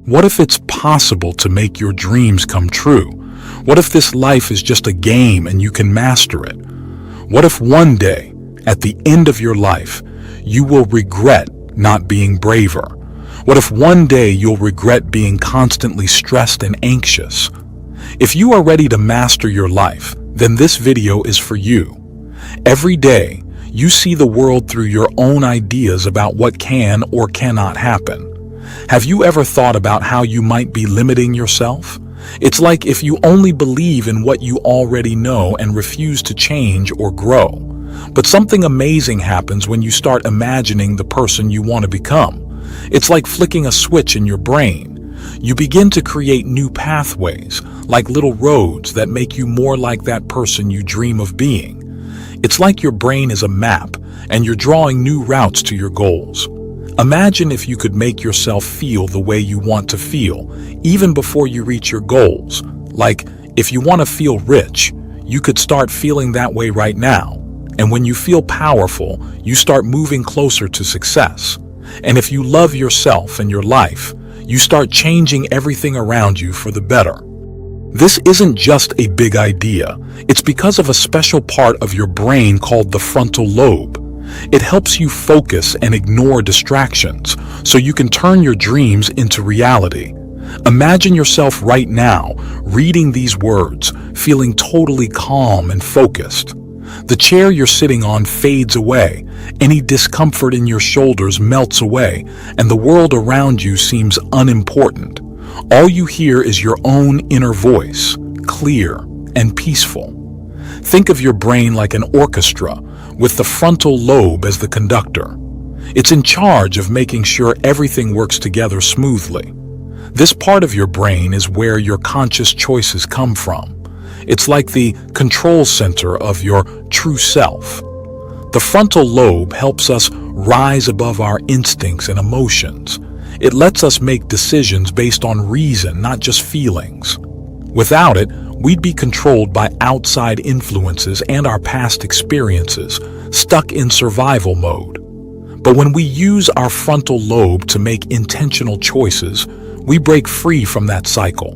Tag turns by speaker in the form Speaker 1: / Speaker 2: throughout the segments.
Speaker 1: What if it's possible to make your dreams come true? What if this life is just a game and you can master it? What if one day, at the end of your life, you will regret not being braver? What if one day you'll regret being constantly stressed and anxious? If you are ready to master your life, then this video is for you. Every day, you see the world through your own ideas about what can or cannot happen. Have you ever thought about how you might be limiting yourself? It's like if you only believe in what you already know and refuse to change or grow. But something amazing happens when you start imagining the person you want to become. It's like flicking a switch in your brain. You begin to create new pathways, like little roads that make you more like that person you dream of being. It's like your brain is a map, and you're drawing new routes to your goals. Imagine if you could make yourself feel the way you want to feel, even before you reach your goals. Like, if you want to feel rich, you could start feeling that way right now. And when you feel powerful, you start moving closer to success. And if you love yourself and your life, you start changing everything around you for the better. This isn't just a big idea. It's because of a special part of your brain called the frontal lobe. It helps you focus and ignore distractions, so you can turn your dreams into reality. Imagine yourself right now, reading these words, feeling totally calm and focused. The chair you're sitting on fades away, any discomfort in your shoulders melts away, and the world around you seems unimportant. All you hear is your own inner voice, clear and peaceful. Think of your brain like an orchestra, with the frontal lobe as the conductor. It's in charge of making sure everything works together smoothly. This part of your brain is where your conscious choices come from. It's like the control center of your true self. The frontal lobe helps us rise above our instincts and emotions. It lets us make decisions based on reason, not just feelings. Without it, we'd be controlled by outside influences and our past experiences, stuck in survival mode. But when we use our frontal lobe to make intentional choices, we break free from that cycle.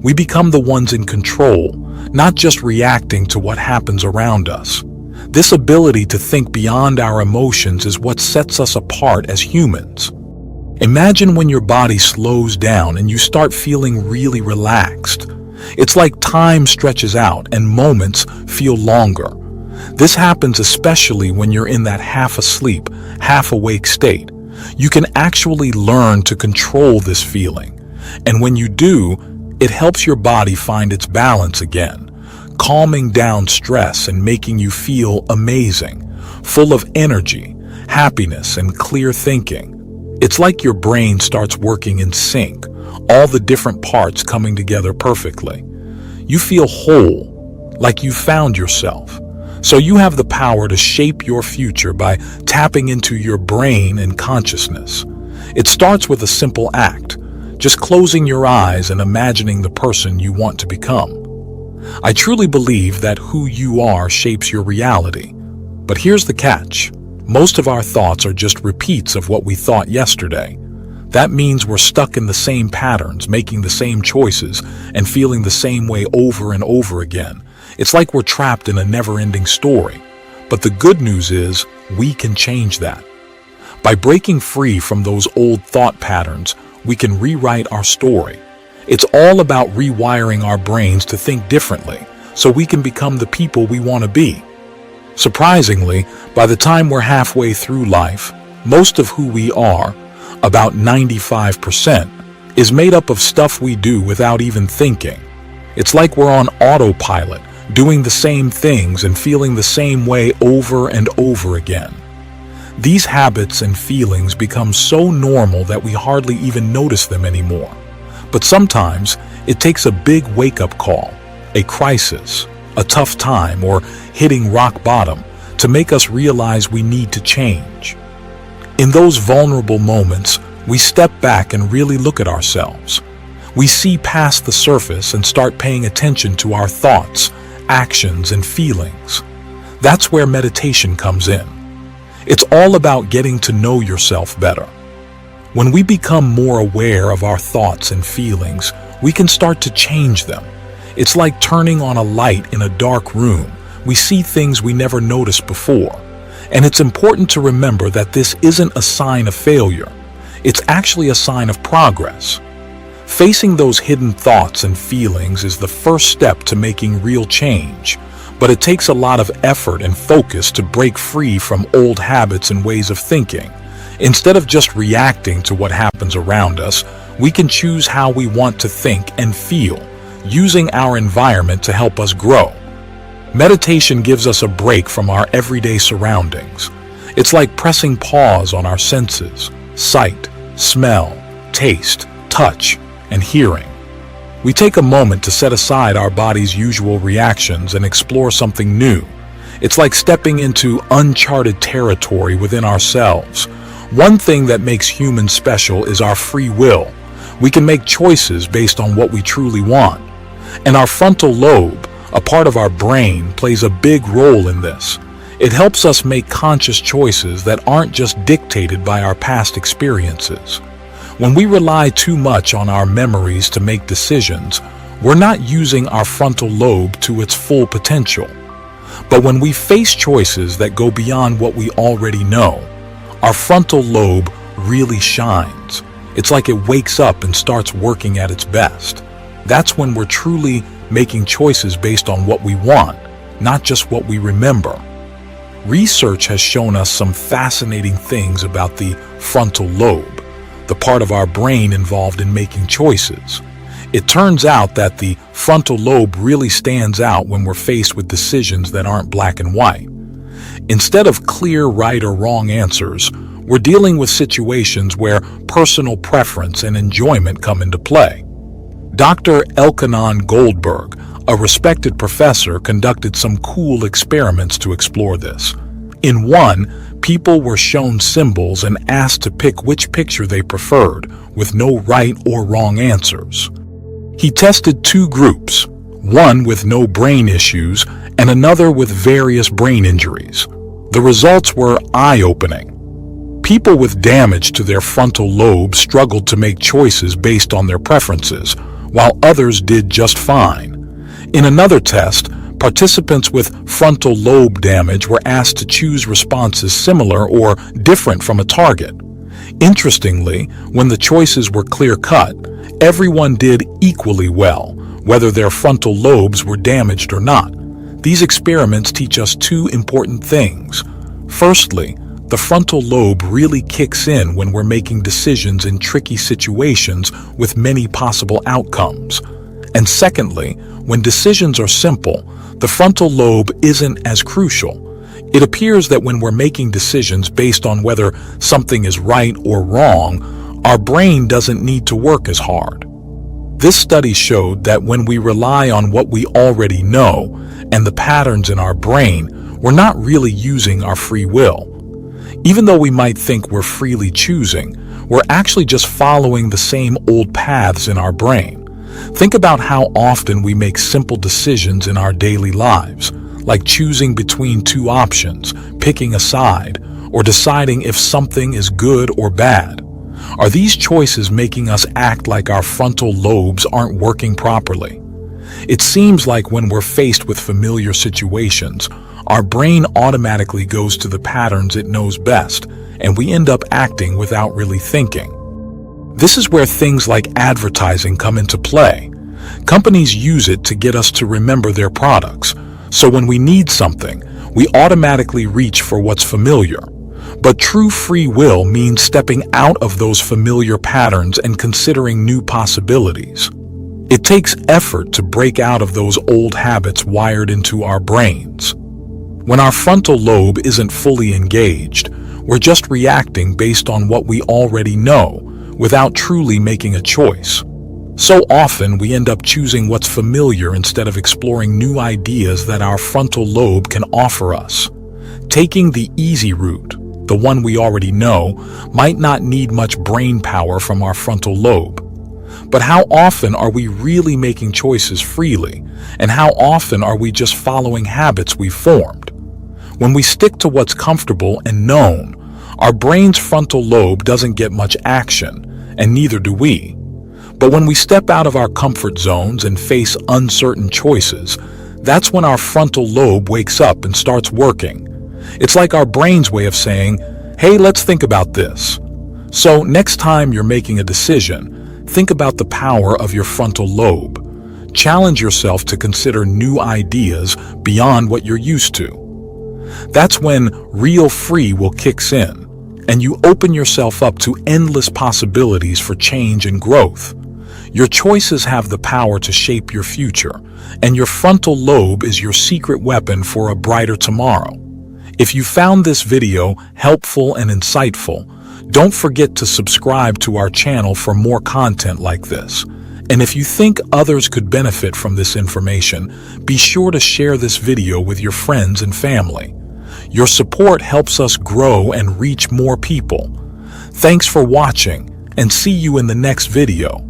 Speaker 1: We become the ones in control, not just reacting to what happens around us. This ability to think beyond our emotions is what sets us apart as humans. Imagine when your body slows down and you start feeling really relaxed. It's like time stretches out and moments feel longer. This happens especially when you're in that half-asleep, half-awake state. You can actually learn to control this feeling. And when you do, it helps your body find its balance again, calming down stress and making you feel amazing, full of energy, happiness, and clear thinking. It's like your brain starts working in sync, all the different parts coming together perfectly. You feel whole, like you found yourself. So you have the power to shape your future by tapping into your brain and consciousness. It starts with a simple act, just closing your eyes and imagining the person you want to become. I truly believe that who you are shapes your reality. But here's the catch. Most of our thoughts are just repeats of what we thought yesterday. That means we're stuck in the same patterns, making the same choices, and feeling the same way over and over again. It's like we're trapped in a never-ending story. But the good news is, we can change that. By breaking free from those old thought patterns, we can rewrite our story. It's all about rewiring our brains to think differently, so we can become the people we want to be. Surprisingly, by the time we're halfway through life, most of who we are, about 95%, is made up of stuff we do without even thinking. It's like we're on autopilot, doing the same things and feeling the same way over and over again. These habits and feelings become so normal that we hardly even notice them anymore. But sometimes it takes a big wake-up call, a crisis, a tough time, or hitting rock bottom to make us realize we need to change. In those vulnerable moments, we step back and really look at ourselves. We see past the surface and start paying attention to our thoughts, actions, and feelings. That's where meditation comes in. It's all about getting to know yourself better. When we become more aware of our thoughts and feelings, we can start to change them. It's like turning on a light in a dark room. We see things we never noticed before. And it's important to remember that this isn't a sign of failure. It's actually a sign of progress. Facing those hidden thoughts and feelings is the first step to making real change, but it takes a lot of effort and focus to break free from old habits and ways of thinking. Instead of just reacting to what happens around us, we can choose how we want to think and feel, using our environment to help us grow. Meditation gives us a break from our everyday surroundings. It's like pressing pause on our senses: sight, smell, taste, touch, and hearing. We take a moment to set aside our body's usual reactions and explore something new. It's like stepping into uncharted territory within ourselves. One thing that makes humans special is our free will. We can make choices based on what we truly want. And our frontal lobe, a part of our brain, plays a big role in this. It helps us make conscious choices that aren't just dictated by our past experiences. When we rely too much on our memories to make decisions, we're not using our frontal lobe to its full potential. But when we face choices that go beyond what we already know, our frontal lobe really shines. It's like it wakes up and starts working at its best. That's when we're truly making choices based on what we want, not just what we remember. Research has shown us some fascinating things about the frontal lobe, the part of our brain involved in making choices. It turns out that the frontal lobe really stands out when we're faced with decisions that aren't black and white. Instead of clear right or wrong answers, we're dealing with situations where personal preference and enjoyment come into play. Dr. Elkanan Goldberg, a respected professor, conducted some cool experiments to explore this. In one, people were shown symbols and asked to pick which picture they preferred, with no right or wrong answers. He tested two groups, one with no brain issues and another with various brain injuries. The results were eye-opening. People with damage to their frontal lobe struggled to make choices based on their preferences, while others did just fine. In another test, participants with frontal lobe damage were asked to choose responses similar or different from a target. Interestingly, when the choices were clear-cut, everyone did equally well, whether their frontal lobes were damaged or not. These experiments teach us two important things. Firstly, the frontal lobe really kicks in when we're making decisions in tricky situations with many possible outcomes. And secondly, when decisions are simple, the frontal lobe isn't as crucial. It appears that when we're making decisions based on whether something is right or wrong, our brain doesn't need to work as hard. This study showed that when we rely on what we already know and the patterns in our brain, we're not really using our free will. Even though we might think we're freely choosing, we're actually just following the same old paths in our brain. Think about how often we make simple decisions in our daily lives, like choosing between two options, picking a side, or deciding if something is good or bad. Are these choices making us act like our frontal lobes aren't working properly? It seems like when we're faced with familiar situations, our brain automatically goes to the patterns it knows best, and we end up acting without really thinking. This is where things like advertising come into play. Companies use it to get us to remember their products, so when we need something, we automatically reach for what's familiar. But true free will means stepping out of those familiar patterns and considering new possibilities. It takes effort to break out of those old habits wired into our brains. When our frontal lobe isn't fully engaged, we're just reacting based on what we already know, without truly making a choice. So often we end up choosing what's familiar instead of exploring new ideas that our frontal lobe can offer us. Taking the easy route, the one we already know, might not need much brain power from our frontal lobe. But how often are we really making choices freely? And how often are we just following habits we've formed? When we stick to what's comfortable and known, Our brain's frontal lobe doesn't get much action, and neither do we. But when we step out of our comfort zones and face uncertain choices, that's when our frontal lobe wakes up and starts working. It's like our brain's way of saying, hey, let's think about this. So next time you're making a decision, think about the power of your frontal lobe. Challenge yourself to consider new ideas beyond what you're used to. That's when real free will kicks in, and you open yourself up to endless possibilities for change and growth. Your choices have the power to shape your future, and your frontal lobe is your secret weapon for a brighter tomorrow. If you found this video helpful and insightful, don't forget to subscribe to our channel for more content like this. And if you think others could benefit from this information, be sure to share this video with your friends and family. Your support helps us grow and reach more people. Thanks for watching, and see you in the next video.